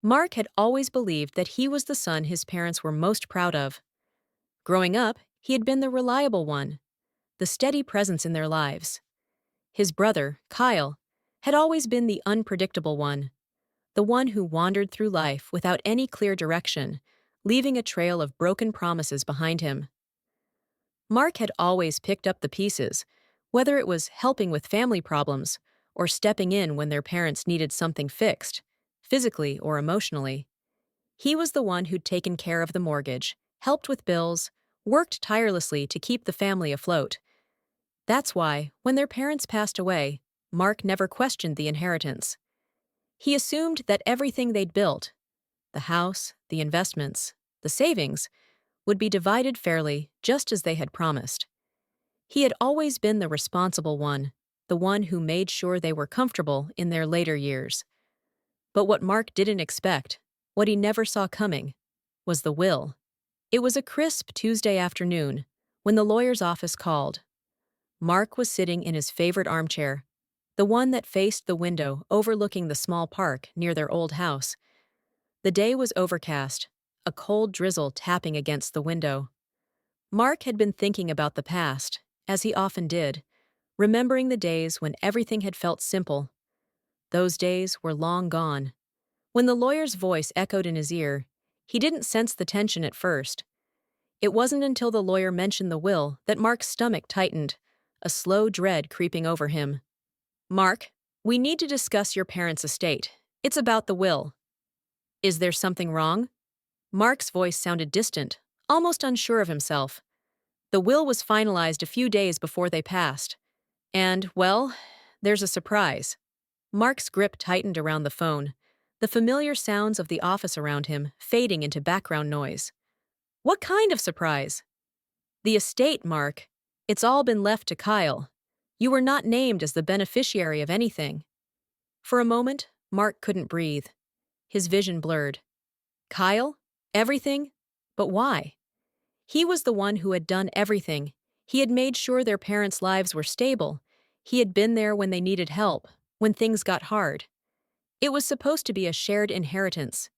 Mark had always believed that he was the son his parents were most proud of. Growing up, he had been the reliable one, the steady presence in their lives. His brother, Kyle, had always been the unpredictable one, the one who wandered through life without any clear direction, leaving a trail of broken promises behind him. Mark had always picked up the pieces, whether it was helping with family problems or stepping in when their parents needed something fixed, physically or emotionally. He was the one who'd taken care of the mortgage, helped with bills, worked tirelessly to keep the family afloat. That's why, when their parents passed away, Mark never questioned the inheritance. He assumed that everything they'd built, the house, the investments, the savings, would be divided fairly, just as they had promised. He had always been the responsible one, the one who made sure they were comfortable in their later years. But what Mark didn't expect, what he never saw coming, was the will. It was a crisp Tuesday afternoon when the lawyer's office called. Mark was sitting in his favorite armchair, the one that faced the window overlooking the small park near their old house. The day was overcast, a cold drizzle tapping against the window. Mark had been thinking about the past, as he often did, remembering the days when everything had felt simple. Those days were long gone. When the lawyer's voice echoed in his ear, he didn't sense the tension at first. It wasn't until the lawyer mentioned the will that Mark's stomach tightened, a slow dread creeping over him. "Mark, we need to discuss your parents' estate. It's about the will." "Is there something wrong?" Mark's voice sounded distant, almost unsure of himself. "The will was finalized a few days before they passed. And, well, there's a surprise." Mark's grip tightened around the phone, the familiar sounds of the office around him fading into background noise. "What kind of surprise?" "The estate, Mark. It's all been left to Kyle. You were not named as the beneficiary of anything." For a moment, Mark couldn't breathe. His vision blurred. Kyle? Everything? But why? He was the one who had done everything. He had made sure their parents' lives were stable. He had been there when they needed help, when things got hard. It was supposed to be a shared inheritance.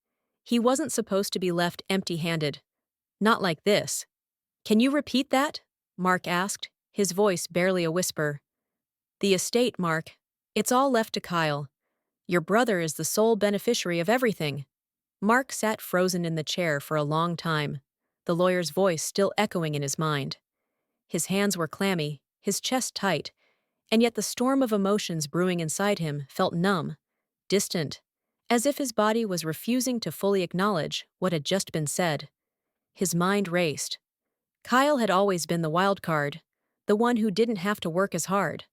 He wasn't supposed to be left empty-handed. Not like this. "Can you repeat that?" Mark asked, his voice barely a whisper. "The estate, Mark. It's all left to Kyle. Your brother is the sole beneficiary of everything." Mark sat frozen in the chair for a long time, the lawyer's voice still echoing in his mind. His hands were clammy, his chest tight, and yet the storm of emotions brewing inside him felt numb, distant, as if his body was refusing to fully acknowledge what had just been said. His mind raced. Kyle had always been the wild card, the one who didn't have to work as hard,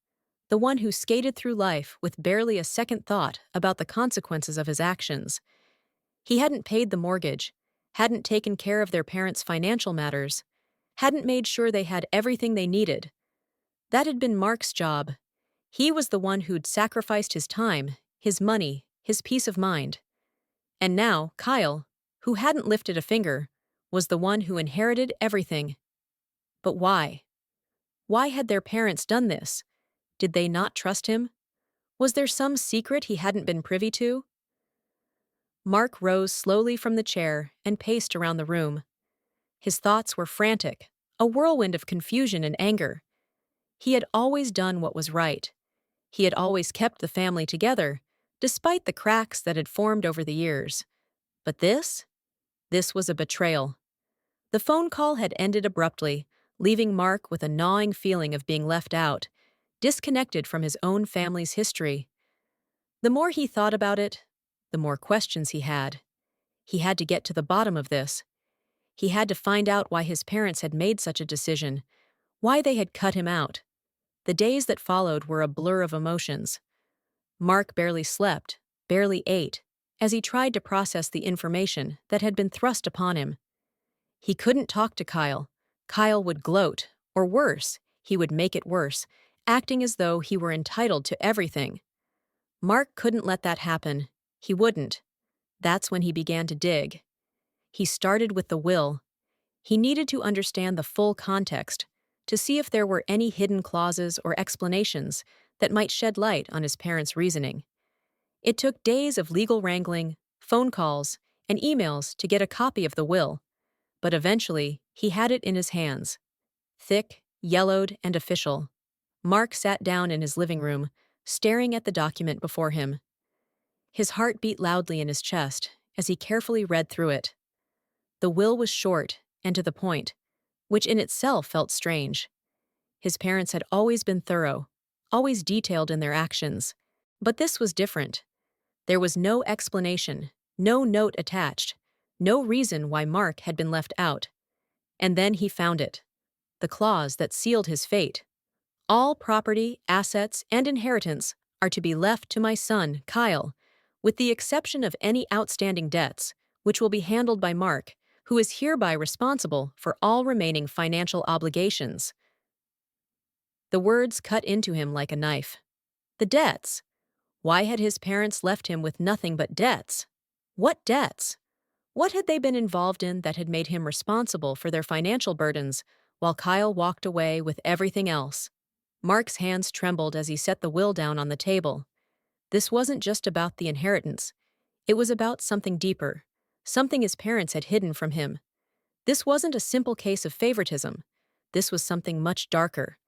the one who skated through life with barely a second thought about the consequences of his actions. He hadn't paid the mortgage, hadn't taken care of their parents' financial matters, hadn't made sure they had everything they needed. That had been Mark's job. He was the one who'd sacrificed his time, his money, his peace of mind. And now, Kyle, who hadn't lifted a finger, was the one who inherited everything. But why? Why had their parents done this? Did they not trust him? Was there some secret he hadn't been privy to? Mark rose slowly from the chair and paced around the room. His thoughts were frantic, a whirlwind of confusion and anger. He had always done what was right. He had always kept the family together, despite the cracks that had formed over the years. But this? This was a betrayal. The phone call had ended abruptly, leaving Mark with a gnawing feeling of being left out, disconnected from his own family's history. The more he thought about it, the more questions he had. He had to get to the bottom of this. He had to find out why his parents had made such a decision, why they had cut him out. The days that followed were a blur of emotions. Mark barely slept, barely ate, as he tried to process the information that had been thrust upon him. He couldn't talk to Kyle. Kyle would gloat, or worse, he would make it worse, acting as though he were entitled to everything. Mark couldn't let that happen. He wouldn't. That's when he began to dig. He started with the will. He needed to understand the full context, to see if there were any hidden clauses or explanations that might shed light on his parents' reasoning. It took days of legal wrangling, phone calls, and emails to get a copy of the will, but eventually he had it in his hands. Thick, yellowed, and official. Mark sat down in his living room, staring at the document before him. His heart beat loudly in his chest as he carefully read through it. The will was short and to the point, which in itself felt strange. His parents had always been thorough, always detailed in their actions. But this was different. There was no explanation, no note attached, no reason why Mark had been left out. And then he found it. The clause that sealed his fate. All property, assets, and inheritance are to be left to my son, Kyle, with the exception of any outstanding debts, which will be handled by Mark, who is hereby responsible for all remaining financial obligations. The words cut into him like a knife. The debts. Why had his parents left him with nothing but debts? What debts? What had they been involved in that had made him responsible for their financial burdens, while Kyle walked away with everything else? Mark's hands trembled as he set the will down on the table. This wasn't just about the inheritance. It was about something deeper, something his parents had hidden from him. This wasn't a simple case of favoritism. This was something much darker.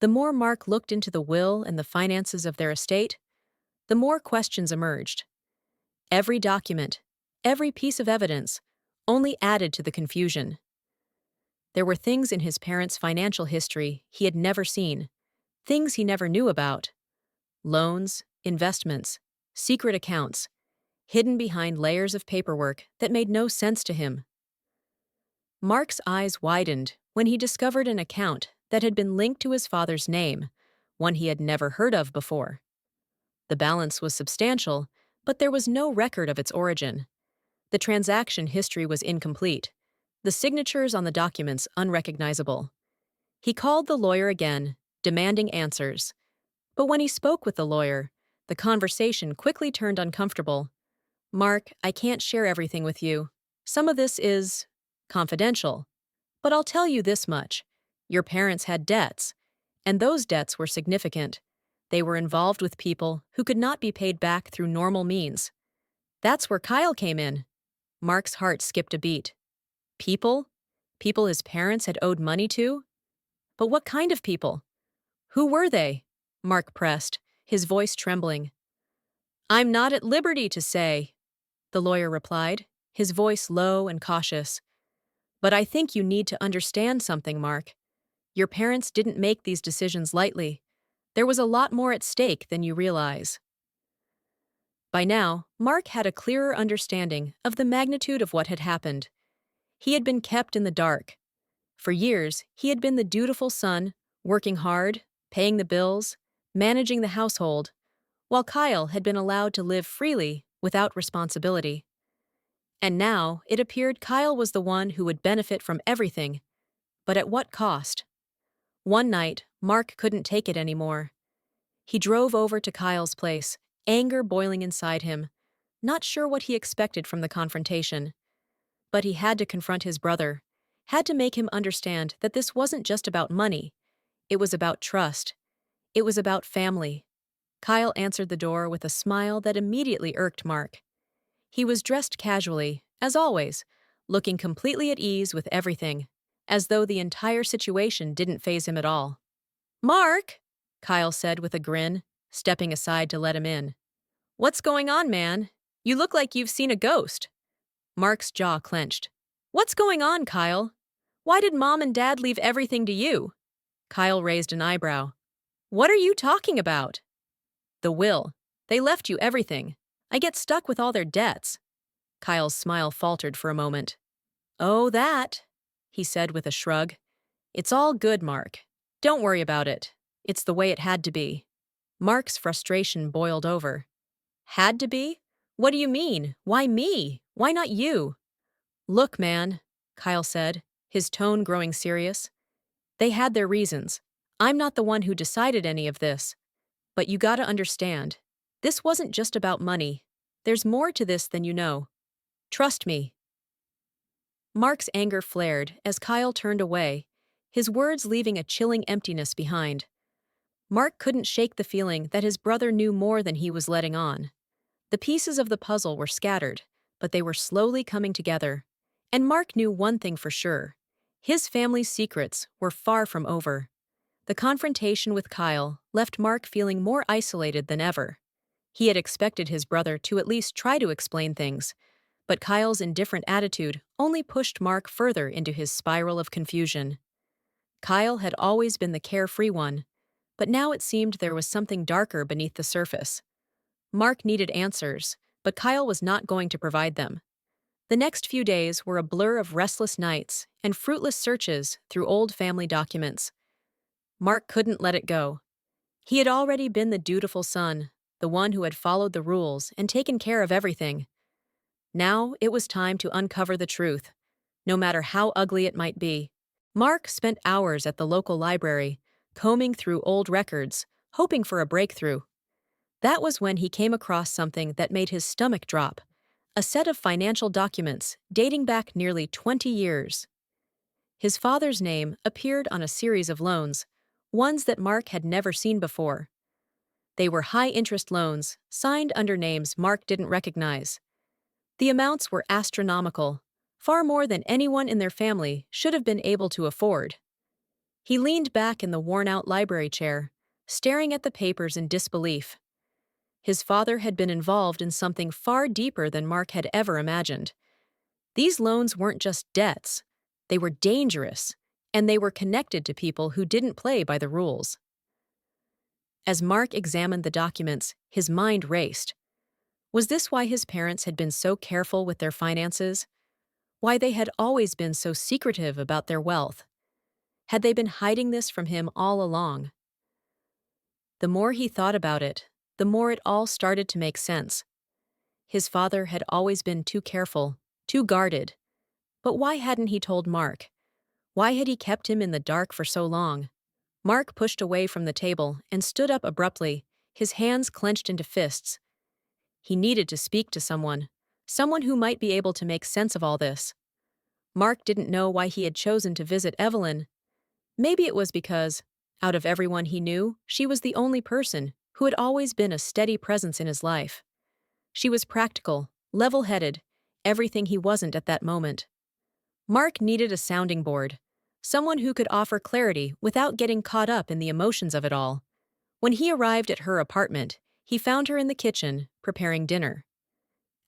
The more Mark looked into the will and the finances of their estate, the more questions emerged. Every document, every piece of evidence, only added to the confusion. There were things in his parents' financial history he had never seen, things he never knew about. Loans, investments, secret accounts, hidden behind layers of paperwork that made no sense to him. Mark's eyes widened when he discovered an account that had been linked to his father's name, one he had never heard of before. The balance was substantial, but there was no record of its origin. The transaction history was incomplete, the signatures on the documents unrecognizable. He called the lawyer again, demanding answers. But when he spoke with the lawyer, the conversation quickly turned uncomfortable. "Mark, I can't share everything with you. Some of this is confidential. But I'll tell you this much. Your parents had debts, and those debts were significant. They were involved with people who could not be paid back through normal means. That's where Kyle came in." Mark's heart skipped a beat. People? People his parents had owed money to? But what kind of people? Who were they? Mark pressed, his voice trembling. "I'm not at liberty to say," the lawyer replied, his voice low and cautious. "But I think you need to understand something, Mark. Your parents didn't make these decisions lightly. There was a lot more at stake than you realize." By now, Mark had a clearer understanding of the magnitude of what had happened. He had been kept in the dark. For years, he had been the dutiful son, working hard, paying the bills, managing the household, while Kyle had been allowed to live freely without responsibility. And now, it appeared Kyle was the one who would benefit from everything. But at what cost? One night, Mark couldn't take it anymore. He drove over to Kyle's place, anger boiling inside him, not sure what he expected from the confrontation. But he had to confront his brother, had to make him understand that this wasn't just about money. It was about trust. It was about family. Kyle answered the door with a smile that immediately irked Mark. He was dressed casually, as always, looking completely at ease with everything, as though the entire situation didn't faze him at all. "Mark!" Kyle said with a grin, stepping aside to let him in. "What's going on, man? You look like you've seen a ghost." Mark's jaw clenched. "What's going on, Kyle? Why did Mom and Dad leave everything to you?" Kyle raised an eyebrow. "What are you talking about?" "The will. They left you everything. I get stuck with all their debts." Kyle's smile faltered for a moment. "Oh, that," he said with a shrug. "It's all good, Mark. Don't worry about it. It's the way it had to be." Mark's frustration boiled over. "Had to be? What do you mean? Why me? Why not you?" "Look, man," Kyle said, his tone growing serious. "They had their reasons. I'm not the one who decided any of this. But you gotta understand, this wasn't just about money. There's more to this than you know. Trust me." Mark's anger flared as Kyle turned away, his words leaving a chilling emptiness behind. Mark couldn't shake the feeling that his brother knew more than he was letting on. The pieces of the puzzle were scattered, but they were slowly coming together. And Mark knew one thing for sure. His family's secrets were far from over. The confrontation with Kyle left Mark feeling more isolated than ever. He had expected his brother to at least try to explain things, but Kyle's indifferent attitude only pushed Mark further into his spiral of confusion. Kyle had always been the carefree one, but now it seemed there was something darker beneath the surface. Mark needed answers, but Kyle was not going to provide them. The next few days were a blur of restless nights and fruitless searches through old family documents. Mark couldn't let it go. He had already been the dutiful son, the one who had followed the rules and taken care of everything. Now it was time to uncover the truth, no matter how ugly it might be. Mark spent hours at the local library, combing through old records, hoping for a breakthrough. That was when he came across something that made his stomach drop: a set of financial documents dating back nearly 20 years. His father's name appeared on a series of loans, ones that Mark had never seen before. They were high-interest loans, signed under names Mark didn't recognize. The amounts were astronomical, far more than anyone in their family should have been able to afford. He leaned back in the worn-out library chair, staring at the papers in disbelief. His father had been involved in something far deeper than Mark had ever imagined. These loans weren't just debts. They were dangerous, and they were connected to people who didn't play by the rules. As Mark examined the documents, his mind raced. Was this why his parents had been so careful with their finances? Why they had always been so secretive about their wealth? Had they been hiding this from him all along? The more he thought about it, the more it all started to make sense. His father had always been too careful, too guarded. But why hadn't he told Mark? Why had he kept him in the dark for so long? Mark pushed away from the table and stood up abruptly, his hands clenched into fists. He needed to speak to someone who might be able to make sense of all this. Mark didn't know why he had chosen to visit Evelyn. Maybe it was because, out of everyone he knew, she was the only person who had always been a steady presence in his life. She was practical, level-headed, everything he wasn't at that moment. Mark needed a sounding board, someone who could offer clarity without getting caught up in the emotions of it all. When he arrived at her apartment, he found her in the kitchen, preparing dinner.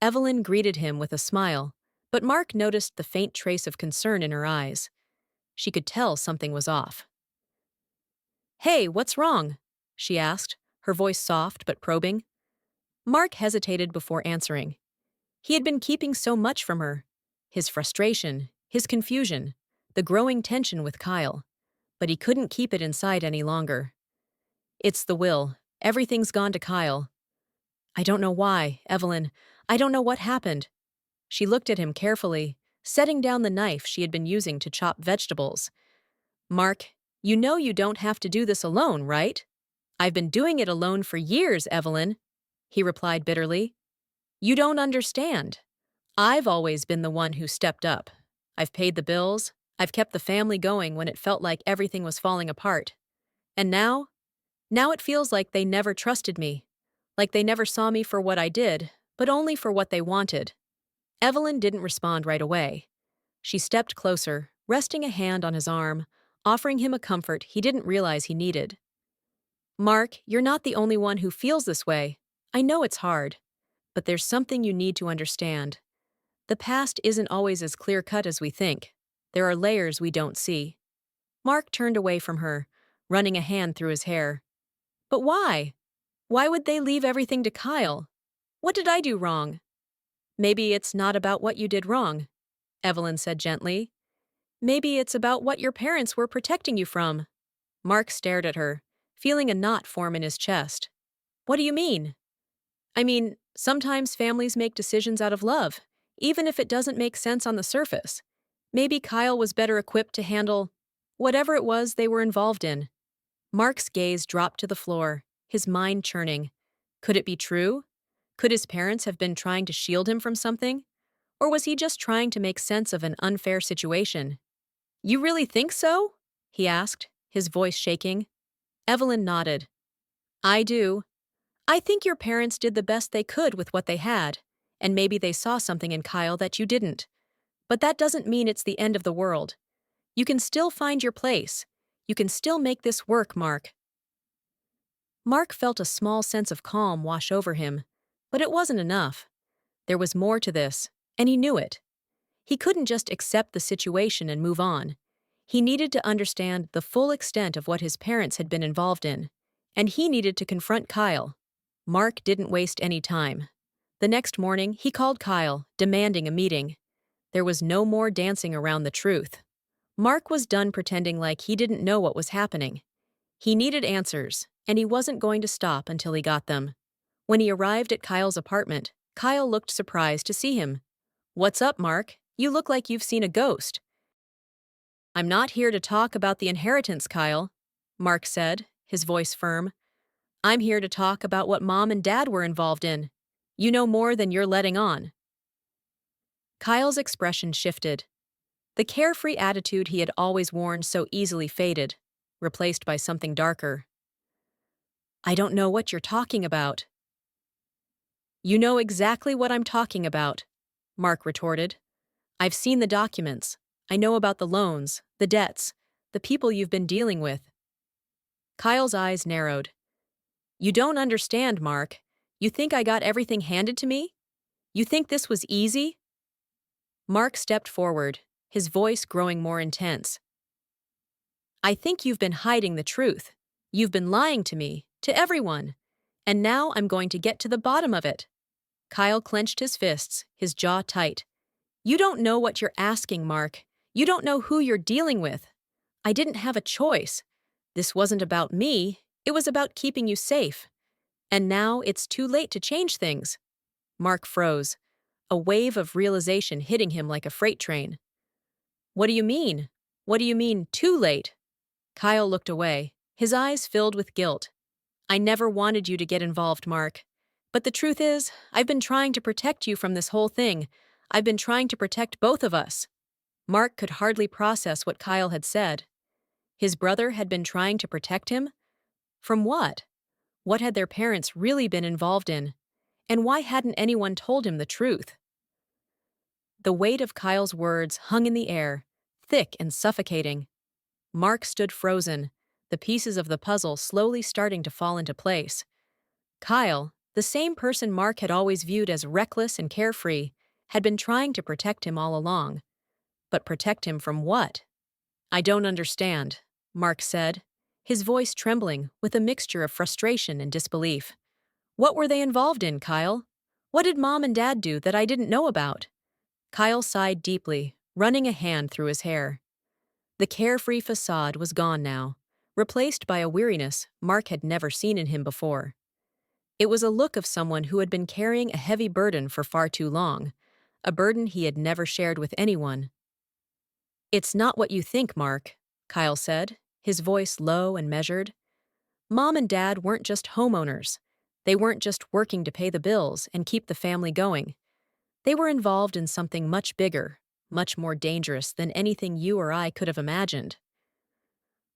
Evelyn greeted him with a smile, but Mark noticed the faint trace of concern in her eyes. She could tell something was off. "Hey, what's wrong?" she asked, her voice soft but probing. Mark hesitated before answering. He had been keeping so much from her: his frustration, his confusion, the growing tension with Kyle. But he couldn't keep it inside any longer. "It's the will. Everything's gone to Kyle." "I don't know why, Evelyn. I don't know what happened." She looked at him carefully, setting down the knife she had been using to chop vegetables. "Mark, you know you don't have to do this alone, right?" "I've been doing it alone for years, Evelyn," he replied bitterly. "You don't understand. I've always been the one who stepped up. I've paid the bills. I've kept the family going when it felt like everything was falling apart. And now it feels like they never trusted me. Like they never saw me for what I did, but only for what they wanted." Evelyn didn't respond right away. She stepped closer, resting a hand on his arm, offering him a comfort he didn't realize he needed. "Mark, you're not the only one who feels this way. I know it's hard. But there's something you need to understand. The past isn't always as clear-cut as we think. There are layers we don't see." Mark turned away from her, running a hand through his hair. "But why? Why would they leave everything to Kyle? What did I do wrong?" "Maybe it's not about what you did wrong," Evelyn said gently. "Maybe it's about what your parents were protecting you from." Mark stared at her, feeling a knot form in his chest. "What do you mean?" "I mean, sometimes families make decisions out of love, even if it doesn't make sense on the surface. Maybe Kyle was better equipped to handle whatever it was they were involved in." Mark's gaze dropped to the floor, his mind churning. Could it be true? Could his parents have been trying to shield him from something? Or was he just trying to make sense of an unfair situation? "You really think so?" he asked, his voice shaking. Evelyn nodded. "I do. I think your parents did the best they could with what they had, And maybe they saw something in Kyle that you didn't. But that doesn't mean it's the end of the world. You can still find your place. You can still make this work, Mark. Mark felt a small sense of calm wash over him, but it wasn't enough. There was more to this, and he knew it. He couldn't just accept the situation and move on. He needed to understand the full extent of what his parents had been involved in, and he needed to confront Kyle. Mark didn't waste any time. The next morning, he called Kyle, demanding a meeting. There was no more dancing around the truth. Mark was done pretending like he didn't know what was happening. He needed answers, and he wasn't going to stop until he got them. When he arrived at Kyle's apartment, Kyle looked surprised to see him. "What's up, Mark? You look like you've seen a ghost." "I'm not here to talk about the inheritance, Kyle," Mark said, his voice firm. "I'm here to talk about what Mom and Dad were involved in. You know more than you're letting on." Kyle's expression shifted. The carefree attitude he had always worn so easily faded, replaced by something darker. "I don't know what you're talking about." "You know exactly what I'm talking about," Mark retorted. "I've seen the documents. I know about the loans, the debts, the people you've been dealing with." Kyle's eyes narrowed. "You don't understand, Mark. You think I got everything handed to me? You think this was easy?" Mark stepped forward, his voice growing more intense. "I think you've been hiding the truth. You've been lying to me, to everyone. And now I'm going to get to the bottom of it." Kyle clenched his fists, his jaw tight. "You don't know what you're asking, Mark. You don't know who you're dealing with. I didn't have a choice. This wasn't about me. It was about keeping you safe. And now it's too late to change things." Mark froze, a wave of realization hitting him like a freight train. "What do you mean? What do you mean, too late?" Kyle looked away, his eyes filled with guilt. "I never wanted you to get involved, Mark. But the truth is, I've been trying to protect you from this whole thing. I've been trying to protect both of us." Mark could hardly process what Kyle had said. His brother had been trying to protect him? From what? What had their parents really been involved in? And why hadn't anyone told him the truth? The weight of Kyle's words hung in the air, thick and suffocating. Mark stood frozen, the pieces of the puzzle slowly starting to fall into place. Kyle, the same person Mark had always viewed as reckless and carefree, had been trying to protect him all along. But protect him from what? "I don't understand," Mark said, his voice trembling with a mixture of frustration and disbelief. "What were they involved in, Kyle? What did Mom and Dad do that I didn't know about?" Kyle sighed deeply, running a hand through his hair. The carefree facade was gone now, replaced by a weariness Mark had never seen in him before. It was a look of someone who had been carrying a heavy burden for far too long, a burden he had never shared with anyone. "It's not what you think, Mark," Kyle said, his voice low and measured. "Mom and Dad weren't just homeowners. They weren't just working to pay the bills and keep the family going. They were involved in something much bigger, much more dangerous than anything you or I could have imagined."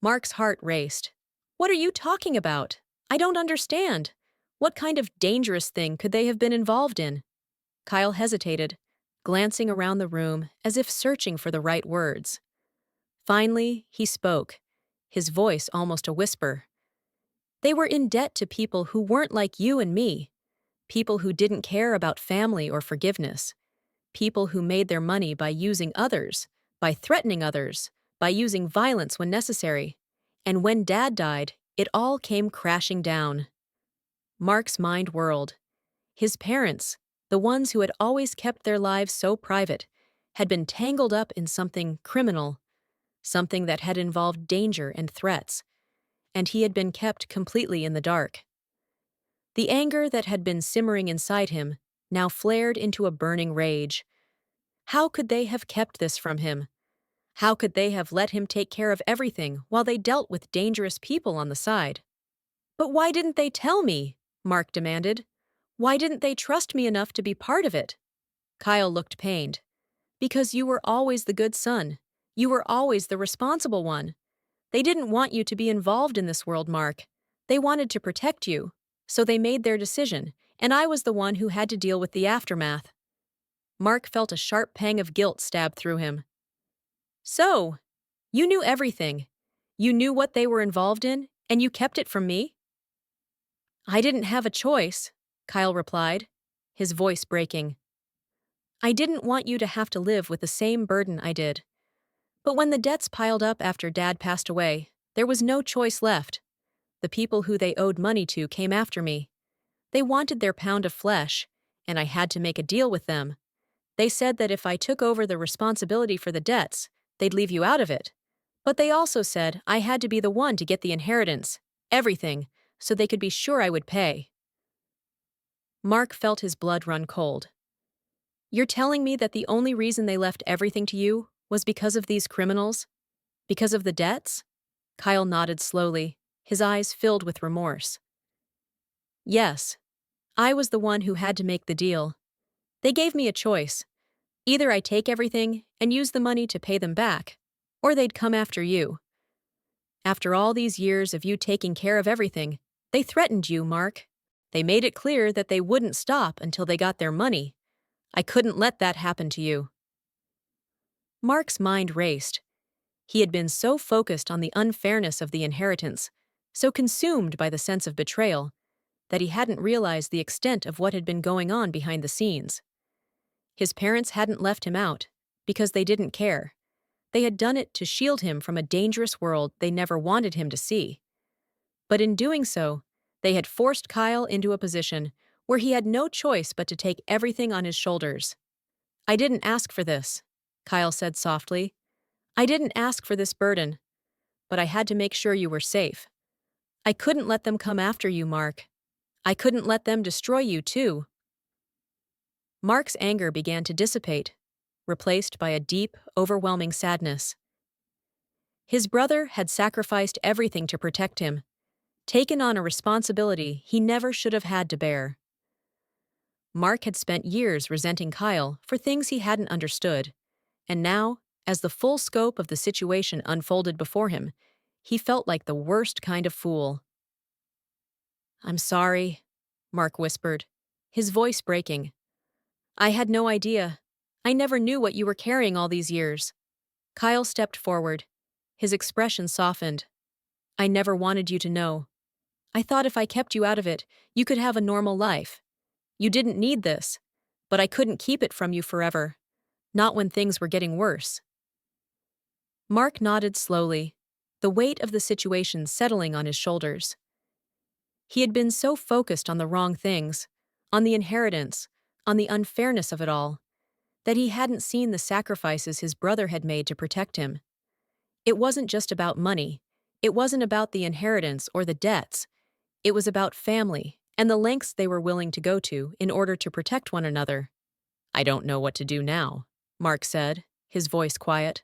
Mark's heart raced. "What are you talking about? I don't understand. What kind of dangerous thing could they have been involved in?" Kyle hesitated, glancing around the room as if searching for the right words. Finally, he spoke, his voice almost a whisper. "They were in debt to people who weren't like you and me, people who didn't care about family or forgiveness, people who made their money by using others, by threatening others, by using violence when necessary. And when Dad died, it all came crashing down." Mark's mind whirled. His parents, the ones who had always kept their lives so private, had been tangled up in something criminal, something that had involved danger and threats, and he had been kept completely in the dark. The anger that had been simmering inside him now flared into a burning rage. How could they have kept this from him? How could they have let him take care of everything while they dealt with dangerous people on the side? "But why didn't they tell me?" Mark demanded. "Why didn't they trust me enough to be part of it?" Kyle looked pained. "Because you were always the good son. You were always the responsible one. They didn't want you to be involved in this world, Mark. They wanted to protect you. So they made their decision, and I was the one who had to deal with the aftermath. Mark felt a sharp pang of guilt stab through him. So, you knew everything. You knew what they were involved in, and you kept it from me? I didn't have a choice, Kyle replied, his voice breaking. I didn't want you to have to live with the same burden I did. But when the debts piled up after Dad passed away, there was no choice left. The people who they owed money to came after me. They wanted their pound of flesh, and I had to make a deal with them. They said that if I took over the responsibility for the debts, they'd leave you out of it. But they also said I had to be the one to get the inheritance, everything, so they could be sure I would pay. Mark felt his blood run cold. You're telling me that the only reason they left everything to you was because of these criminals? Because of the debts? Kyle nodded slowly, his eyes filled with remorse. Yes, I was the one who had to make the deal. They gave me a choice. Either I take everything and use the money to pay them back, or they'd come after you. After all these years of you taking care of everything, they threatened you, Mark. They made it clear that they wouldn't stop until they got their money. I couldn't let that happen to you. Mark's mind raced. He had been so focused on the unfairness of the inheritance, so consumed by the sense of betrayal, that he hadn't realized the extent of what had been going on behind the scenes. His parents hadn't left him out because they didn't care. They had done it to shield him from a dangerous world they never wanted him to see. But in doing so, they had forced Kyle into a position where he had no choice but to take everything on his shoulders. I didn't ask for this, Kyle said softly. I didn't ask for this burden, but I had to make sure you were safe. I couldn't let them come after you, Mark. I couldn't let them destroy you, too. Mark's anger began to dissipate, replaced by a deep, overwhelming sadness. His brother had sacrificed everything to protect him, taken on a responsibility he never should have had to bear. Mark had spent years resenting Kyle for things he hadn't understood, and now, as the full scope of the situation unfolded before him, he felt like the worst kind of fool. I'm sorry, Mark whispered, his voice breaking. I had no idea. I never knew what you were carrying all these years. Kyle stepped forward. His expression softened. I never wanted you to know. I thought if I kept you out of it, you could have a normal life. You didn't need this, but I couldn't keep it from you forever. Not when things were getting worse. Mark nodded slowly, the weight of the situation settling on his shoulders. He had been so focused on the wrong things, on the inheritance, on the unfairness of it all, that he hadn't seen the sacrifices his brother had made to protect him. It wasn't just about money. It wasn't about the inheritance or the debts. It was about family and the lengths they were willing to go to in order to protect one another. I don't know what to do now, Mark said, his voice quiet.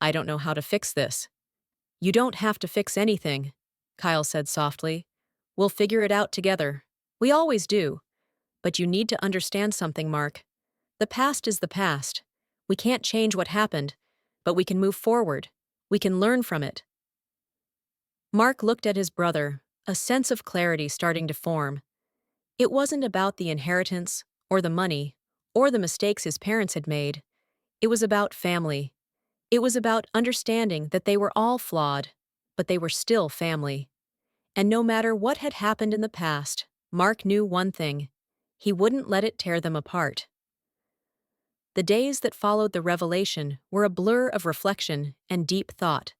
I don't know how to fix this. You don't have to fix anything, Kyle said softly. We'll figure it out together. We always do. But you need to understand something, Mark. The past is the past. We can't change what happened, but we can move forward. We can learn from it. Mark looked at his brother, a sense of clarity starting to form. It wasn't about the inheritance, or the money, or the mistakes his parents had made. It was about family. It was about understanding that they were all flawed, but they were still family. And no matter what had happened in the past, Mark knew one thing. He wouldn't let it tear them apart. The days that followed the revelation were a blur of reflection and deep thought.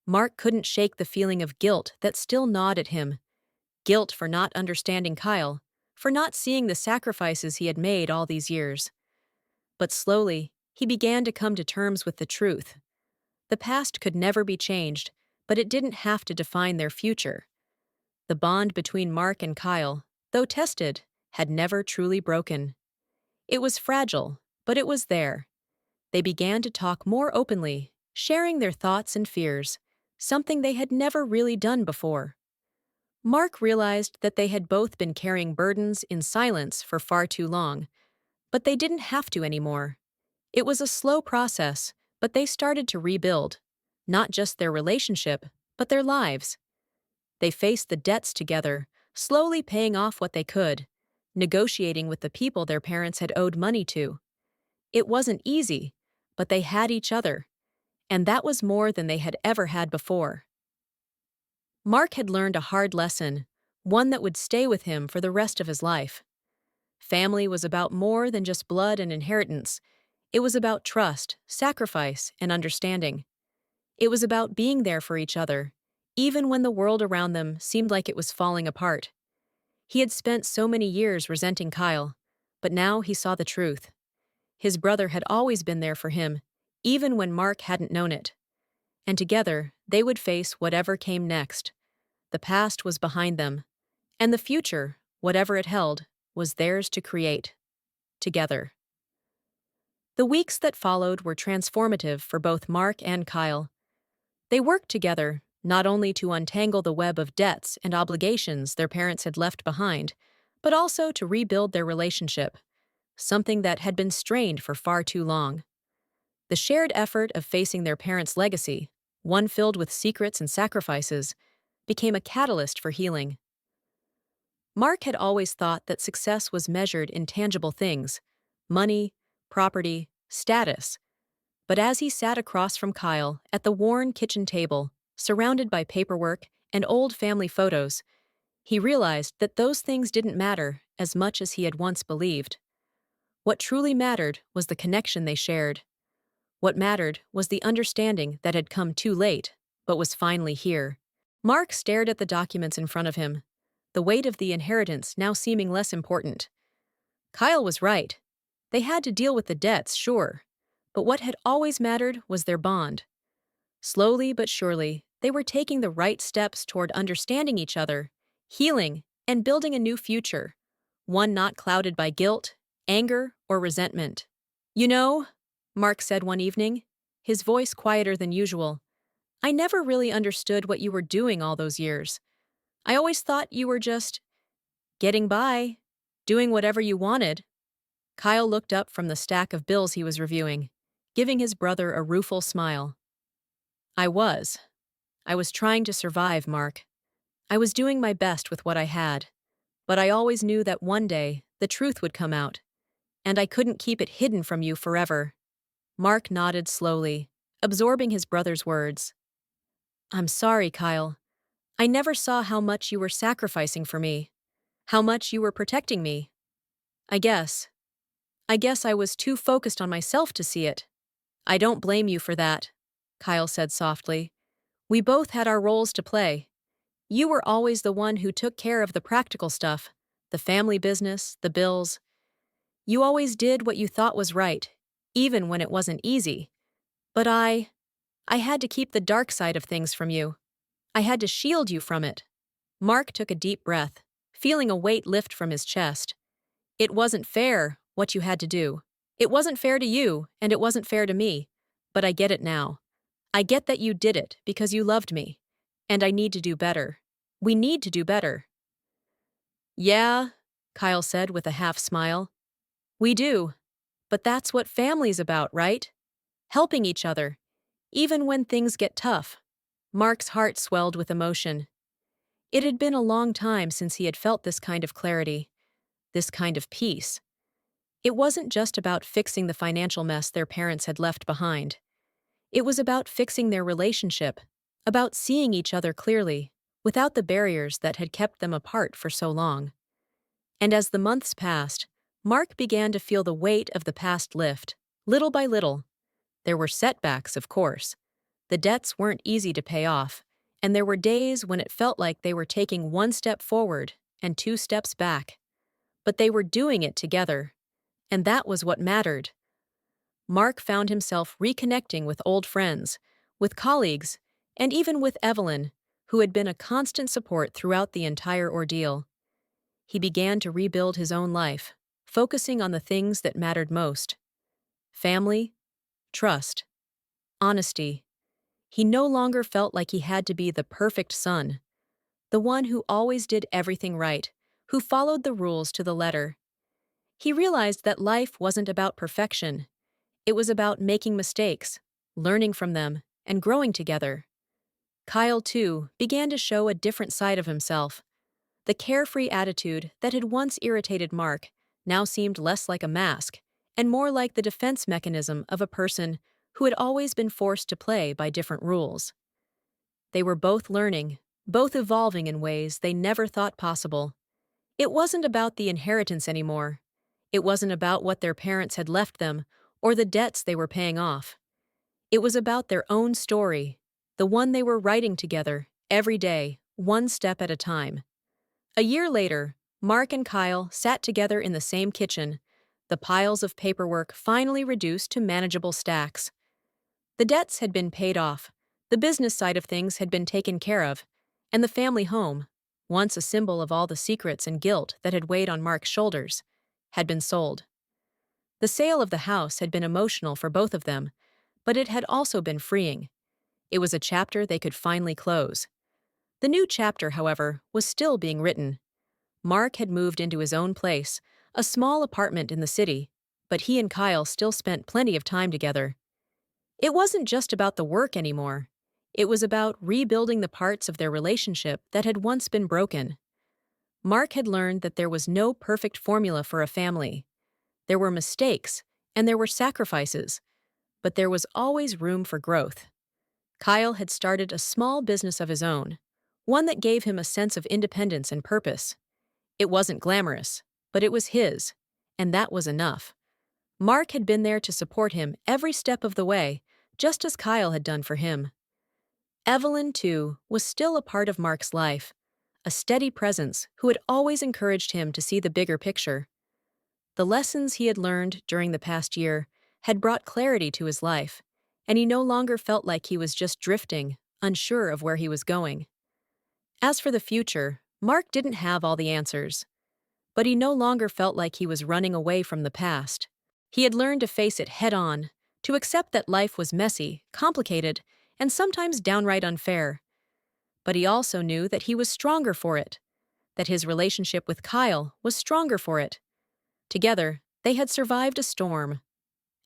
Mark couldn't shake the feeling of guilt that still gnawed at him. Guilt for not understanding Kyle, for not seeing the sacrifices he had made all these years. But slowly, he began to come to terms with the truth. The past could never be changed, but it didn't have to define their future. The bond between Mark and Kyle, though tested, had never truly broken. It was fragile, but it was there. They began to talk more openly, sharing their thoughts and fears, something they had never really done before. Mark realized that they had both been carrying burdens in silence for far too long, but they didn't have to anymore. It was a slow process, but they started to rebuild, not just their relationship, but their lives. They faced the debts together, slowly paying off what they could, negotiating with the people their parents had owed money to. It wasn't easy, but they had each other, and that was more than they had ever had before. Mark had learned a hard lesson, one that would stay with him for the rest of his life. Family was about more than just blood and inheritance. It was about trust, sacrifice, and understanding. It was about being there for each other, even when the world around them seemed like it was falling apart. He had spent so many years resenting Kyle, but now he saw the truth. His brother had always been there for him, even when Mark hadn't known it. And together, they would face whatever came next. The past was behind them, and the future, whatever it held, was theirs to create. Together. The weeks that followed were transformative for both Mark and Kyle. They worked together, not only to untangle the web of debts and obligations their parents had left behind, but also to rebuild their relationship, something that had been strained for far too long. The shared effort of facing their parents' legacy, one filled with secrets and sacrifices, became a catalyst for healing. Mark had always thought that success was measured in tangible things: money, property, status. But as he sat across from Kyle at the worn kitchen table, surrounded by paperwork and old family photos, he realized that those things didn't matter as much as he had once believed. What truly mattered was the connection they shared. What mattered was the understanding that had come too late, but was finally here. Mark stared at the documents in front of him, the weight of the inheritance now seeming less important. Kyle was right. They had to deal with the debts, sure, but what had always mattered was their bond. Slowly but surely, they were taking the right steps toward understanding each other, healing, and building a new future, one not clouded by guilt, anger, or resentment. "You know," Mark said one evening, his voice quieter than usual, "I never really understood what you were doing all those years. I always thought you were just getting by, doing whatever you wanted." Kyle looked up from the stack of bills he was reviewing, giving his brother a rueful smile. "I was. I was trying to survive, Mark. I was doing my best with what I had. But I always knew that one day, the truth would come out. And I couldn't keep it hidden from you forever." Mark nodded slowly, absorbing his brother's words. "I'm sorry, Kyle. I never saw how much you were sacrificing for me, how much you were protecting me. I guess I was too focused on myself to see it." "I don't blame you for that," Kyle said softly. "We both had our roles to play. You were always the one who took care of the practical stuff, the family business, the bills. You always did what you thought was right, even when it wasn't easy. But I had to keep the dark side of things from you. I had to shield you from it." Mark took a deep breath, feeling a weight lift from his chest. "It wasn't fair, what you had to do. It wasn't fair to you, and it wasn't fair to me. But I get it now. I get that you did it because you loved me. And I need to do better. We need to do better." "Yeah," Kyle said with a half smile. "We do. But that's what family's about, right? Helping each other, even when things get tough." Mark's heart swelled with emotion. It had been a long time since he had felt this kind of clarity, this kind of peace. It wasn't just about fixing the financial mess their parents had left behind. It was about fixing their relationship, about seeing each other clearly, without the barriers that had kept them apart for so long. And as the months passed, Mark began to feel the weight of the past lift, little by little. There were setbacks, of course. The debts weren't easy to pay off, and there were days when it felt like they were taking one step forward and two steps back. But they were doing it together, and that was what mattered. Mark found himself reconnecting with old friends, with colleagues, and even with Evelyn, who had been a constant support throughout the entire ordeal. He began to rebuild his own life, focusing on the things that mattered most: family, trust, honesty. He no longer felt like he had to be the perfect son, the one who always did everything right, who followed the rules to the letter. He realized that life wasn't about perfection. It was about making mistakes, learning from them, and growing together. Kyle, too, began to show a different side of himself. The carefree attitude that had once irritated Mark now seemed less like a mask and more like the defense mechanism of a person who had always been forced to play by different rules. They were both learning, both evolving in ways they never thought possible. It wasn't about the inheritance anymore. It wasn't about what their parents had left them or the debts they were paying off. It was about their own story, the one they were writing together, every day, one step at a time. A year later, Mark and Kyle sat together in the same kitchen, the piles of paperwork finally reduced to manageable stacks. The debts had been paid off, the business side of things had been taken care of, and the family home, once a symbol of all the secrets and guilt that had weighed on Mark's shoulders, had been sold. The sale of the house had been emotional for both of them, but it had also been freeing. It was a chapter they could finally close. The new chapter, however, was still being written. Mark had moved into his own place, a small apartment in the city, but he and Kyle still spent plenty of time together. It wasn't just about the work anymore. It was about rebuilding the parts of their relationship that had once been broken. Mark had learned that there was no perfect formula for a family. There were mistakes, and there were sacrifices, but there was always room for growth. Kyle had started a small business of his own, one that gave him a sense of independence and purpose. It wasn't glamorous, but it was his, and that was enough. Mark had been there to support him every step of the way, just as Kyle had done for him. Evelyn, too, was still a part of Mark's life, a steady presence who had always encouraged him to see the bigger picture. The lessons he had learned during the past year had brought clarity to his life, and he no longer felt like he was just drifting, unsure of where he was going. As for the future, Mark didn't have all the answers, but he no longer felt like he was running away from the past. He had learned to face it head-on, to accept that life was messy, complicated, and sometimes downright unfair. But he also knew that he was stronger for it, that his relationship with Kyle was stronger for it. Together, they had survived a storm.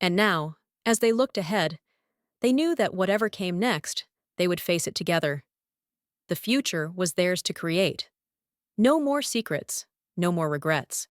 And now, as they looked ahead, they knew that whatever came next, they would face it together. The future was theirs to create. No more secrets, no more regrets.